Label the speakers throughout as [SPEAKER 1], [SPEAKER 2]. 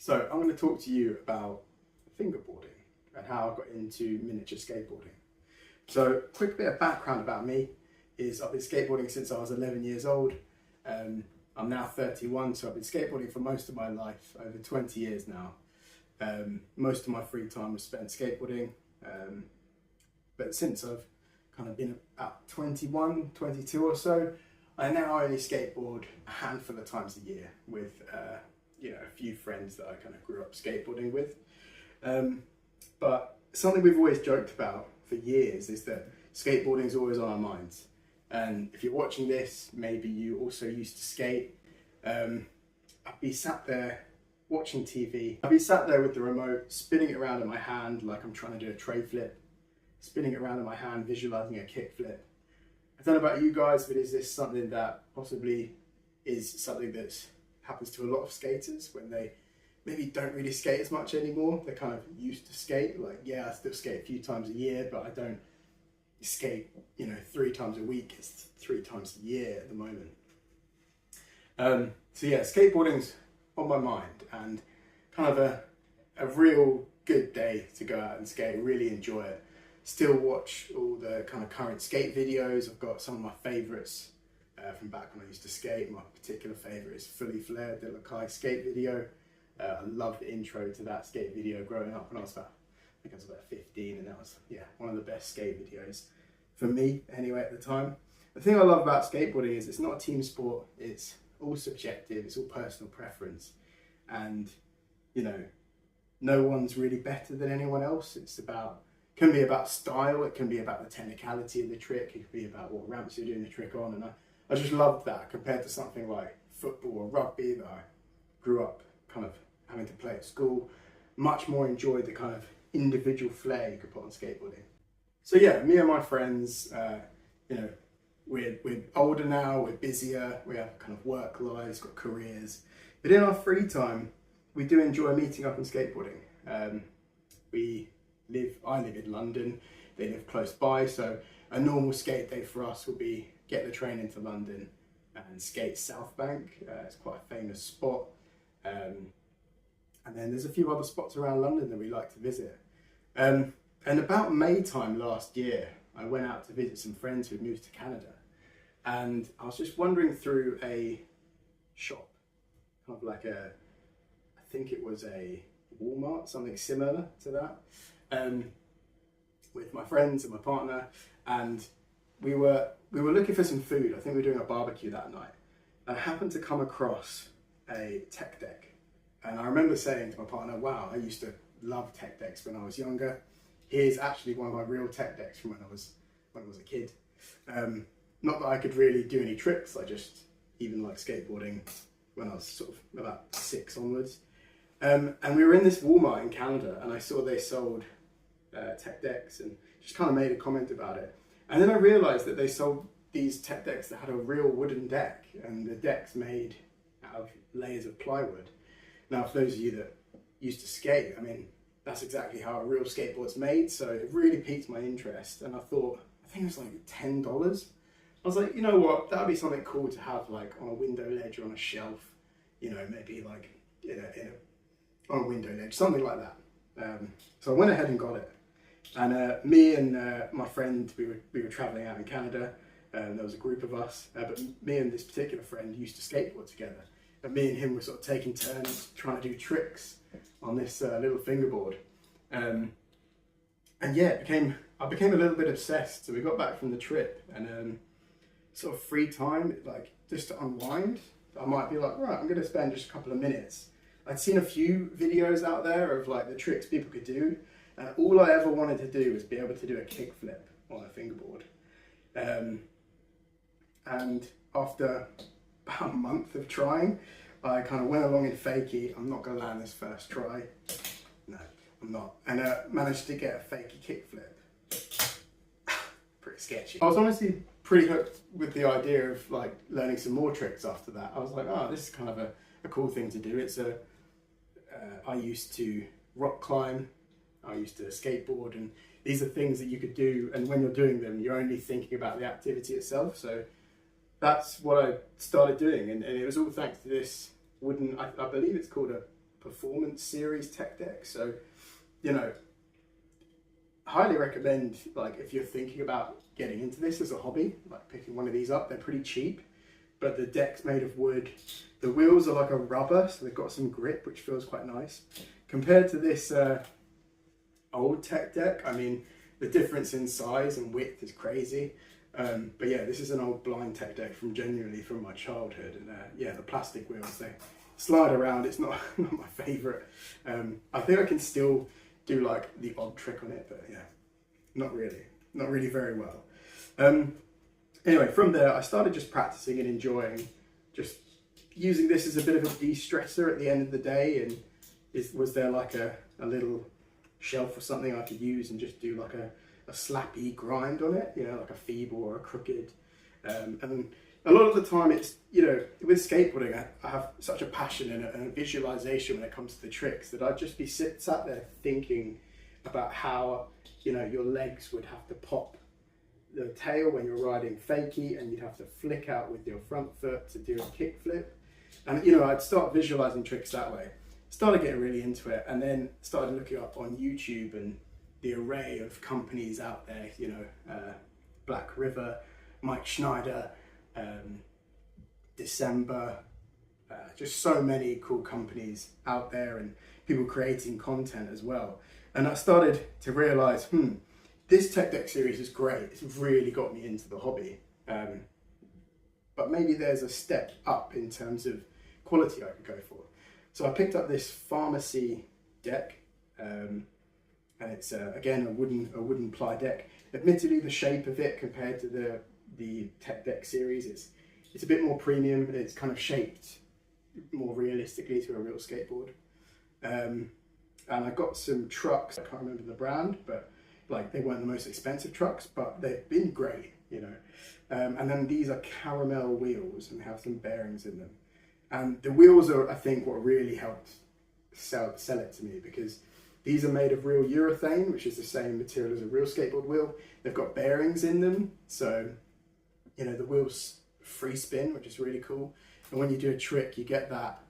[SPEAKER 1] So I'm going to talk to you about fingerboarding and how I got into miniature skateboarding. So quick bit of background about me is I've been skateboarding since I was 11 years old. I'm now 31, so I've been skateboarding for most of my life, over 20 years now. Most of my free time was spent skateboarding, but since I've kind of been about 21, 22 or so, I now only skateboard a handful of times a year with a few friends that I kind of grew up skateboarding with. But something we've always joked about for years is that skateboarding is always on our minds. And if you're watching this, maybe you also used to skate. I'd be sat there watching TV. I'd be sat there with the remote, spinning it around in my hand like I'm trying to do a tray flip, spinning it around in my hand, visualizing a kick flip. I don't know about you guys, but is this something that possibly is something that happens to a lot of skaters when they maybe don't really skate as much anymore? They're kind of used to skate, like, yeah, I still skate a few times a year, but I don't skate, 3 times a week. It's 3 times a year at the moment. So yeah, skateboarding's on my mind and kind of a real good day to go out and skate, really enjoy it. Still watch all the kind of current skate videos. I've got some of my favourites from back when I used to skate. My particular favourite is Fully Flared, the Lakai skate video. I loved the intro to that skate video growing up when I was about 15, and that was, one of the best skate videos for me anyway at the time. The thing I love about skateboarding is it's not a team sport. It's all subjective, it's all personal preference. And, no one's really better than anyone else. Can be about style, it can be about the technicality of the trick, it can be about what ramps you're doing the trick on, and I just loved that compared to something like football or rugby that I grew up kind of having to play at school. Much more enjoyed the kind of individual flair you could put on skateboarding. So yeah, me and my friends, we're older now, we're busier, we have kind of work lives, got careers, but in our free time, we do enjoy meeting up and skateboarding. I live in London, they live close by, so a normal skate day for us would be get the train into London and skate South Bank. It's quite a famous spot. And then there's a few other spots around London that we like to visit. And about May time last year, I went out to visit some friends who'd moved to Canada. And I was just wandering through a shop, kind of like I think it was a Walmart, something similar to that. With my friends and my partner, and we were looking for some food. I think we were doing a barbecue that night, and I happened to come across a tech deck, and I remember saying to my partner, wow, I used to love tech decks when I was younger. Here's actually one of my real tech decks from when I was a kid. Not that I could really do any tricks, I just even like skateboarding when I was sort of about 6 onwards. And we were in this Walmart in Canada, and I saw they sold tech decks and just kind of made a comment about it. And then I realized that they sold these tech decks that had a real wooden deck, and the deck's made out of layers of plywood. Now, for those of you that used to skate, that's exactly how a real skateboard's made, so it really piqued my interest. And I thought, I think it was like $10. I was like, you know what, that'd be something cool to have like on a window ledge or on a shelf, maybe like on a window ledge, something like that. So I went ahead and got it. And me and my friend, we were traveling out in Canada. There was a group of us, but me and this particular friend used to skateboard together. And me and him were sort of taking turns trying to do tricks on this little fingerboard. And yeah, I became a little bit obsessed. So we got back from the trip, and sort of free time, like just to unwind, I might be like, right, I'm going to spend just a couple of minutes. I'd seen a few videos out there of like the tricks people could do, and all I ever wanted to do was be able to do a kickflip on a fingerboard. And after about a month of trying, I kind of went along in fakie. I'm not going to land this first try. No, I'm not. And managed to get a fakie kickflip. Pretty sketchy. I was honestly pretty hooked with the idea of like learning some more tricks after that. I was like, oh, this is kind of a cool thing to do. I used to rock climb, I used to skateboard, and these are things that you could do, and when you're doing them, you're only thinking about the activity itself. So that's what I started doing, and it was all thanks to this wooden, I believe it's called a performance series tech deck. So, you know, highly recommend, like, if you're thinking about getting into this as a hobby, like picking one of these up. They're pretty cheap, but the deck's made of wood. The wheels are like a rubber, so they've got some grip, which feels quite nice. Compared to this old tech deck, I mean, the difference in size and width is crazy. But yeah, this is an old blind tech deck from my childhood. And yeah, the plastic wheels, they slide around. It's not, not my favourite. I think I can still do like the odd trick on it, but yeah, not really very well. Anyway, from there, I started just practicing and enjoying, just using this as a bit of a de-stressor at the end of the day. And was there like a little shelf or something I could use and just do like a slappy grind on it, you know, like a feeble or a crooked. And a lot of the time it's, you know, with skateboarding, I have such a passion and a visualization when it comes to the tricks that I'd just be sat there thinking about how, you know, your legs would have to pop the tail when you're riding fakie, and you'd have to flick out with your front foot to do a kick flip. And, you know, I'd start visualizing tricks that way. Started getting really into it, and then started looking up on YouTube and the array of companies out there, you know, Black River, Mike Schneider, December, just so many cool companies out there and people creating content as well. And I started to realize, this tech deck series is great. It's really got me into the hobby. But maybe there's a step up in terms of quality I could go for. So I picked up this pharmacy deck, and it's again a wooden ply deck. Admittedly, the shape of it compared to the tech deck series, it's a bit more premium. It's kind of shaped more realistically to a real skateboard. And I got some trucks. I can't remember the brand, but like they weren't the most expensive trucks, but they've been great, you know. And then these are caramel wheels and have some bearings in them. And the wheels are, I think, what really helped sell it to me, because these are made of real urethane, which is the same material as a real skateboard wheel. They've got bearings in them, so, you know, the wheels free spin, which is really cool. And when you do a trick, you get that,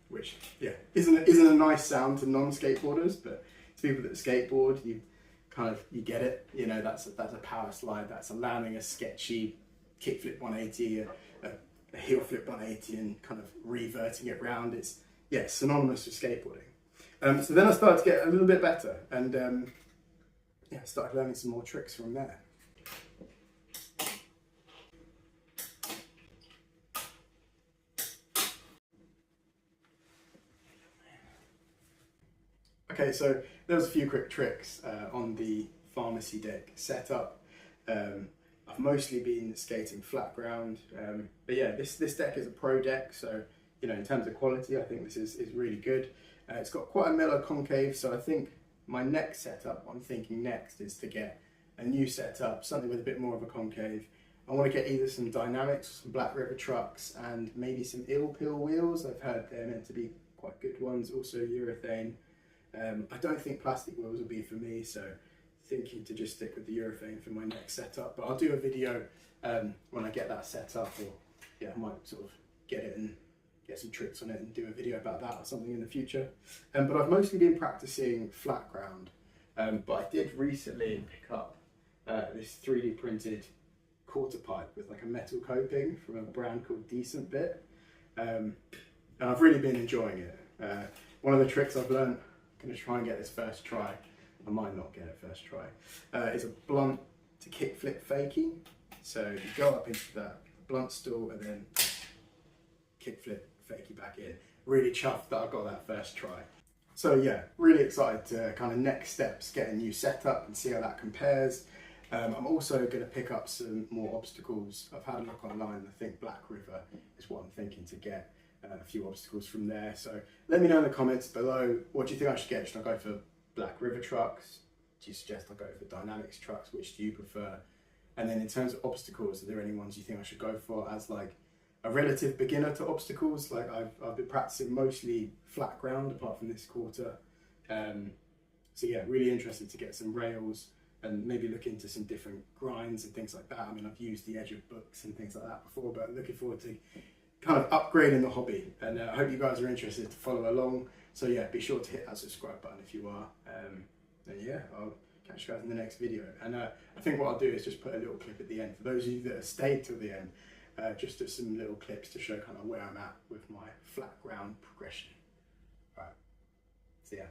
[SPEAKER 1] which, yeah, isn't a nice sound to non-skateboarders, but to people that skateboard, you get it. You know, that's a power slide, that's a landing a sketchy kickflip 180, a heel flip 180 and kind of reverting it round. It's, yeah, synonymous with skateboarding. So then I started to get a little bit better, and yeah, started learning some more tricks from there. Okay, so there was a few quick tricks on the pharmacy deck setup. I've mostly been skating flat ground, but yeah, this deck is a pro deck, so, you know, in terms of quality, I think this is really good. It's got quite a mellow concave, so I think my next setup, I'm thinking next, is to get a new setup, something with a bit more of a concave. I want to get either some Dynamics, some Black River trucks, and maybe some Ill Pill wheels. I've heard they're meant to be quite good ones, also urethane. I don't think plastic wheels will be for me, so thinking to just stick with the urethane for my next setup. But I'll do a video when I get that set up, or yeah, I might sort of get it and get some tricks on it and do a video about that or something in the future. But I've mostly been practicing flat ground. But I did recently pick up this 3D printed quarter pipe with like a metal coping from a brand called Decent Bit. And I've really been enjoying it. One of the tricks I've learned, I'm going to try and get this first try. I might not get it first try. Is a blunt to kickflip fakie. So you go up into that blunt stool and then kickflip fakie back in. Really chuffed that I got that first try. So yeah, really excited to kind of next steps, get a new setup and see how that compares. I'm also going to pick up some more obstacles. I've had a look online and I think Black River is what I'm thinking to get. A few obstacles from there. So let me know in the comments below, what do you think I should get? Should I go for Black River trucks? Do you suggest I go for Dynamics trucks? Which do you prefer? And then in terms of obstacles, are there any ones you think I should go for as like a relative beginner to obstacles? Like I've been practicing mostly flat ground apart from this quarter. So yeah, really interested to get some rails and maybe look into some different grinds and things like that. I mean, I've used the edge of books and things like that before, but looking forward to kind of upgrading the hobby, and I hope you guys are interested to follow along. So yeah, be sure to hit that subscribe button if you are. And yeah, I'll catch you guys in the next video. And I think what I'll do is just put a little clip at the end for those of you that have stayed till the end, just of some little clips to show kind of where I'm at with my flat ground progression. All right, see ya.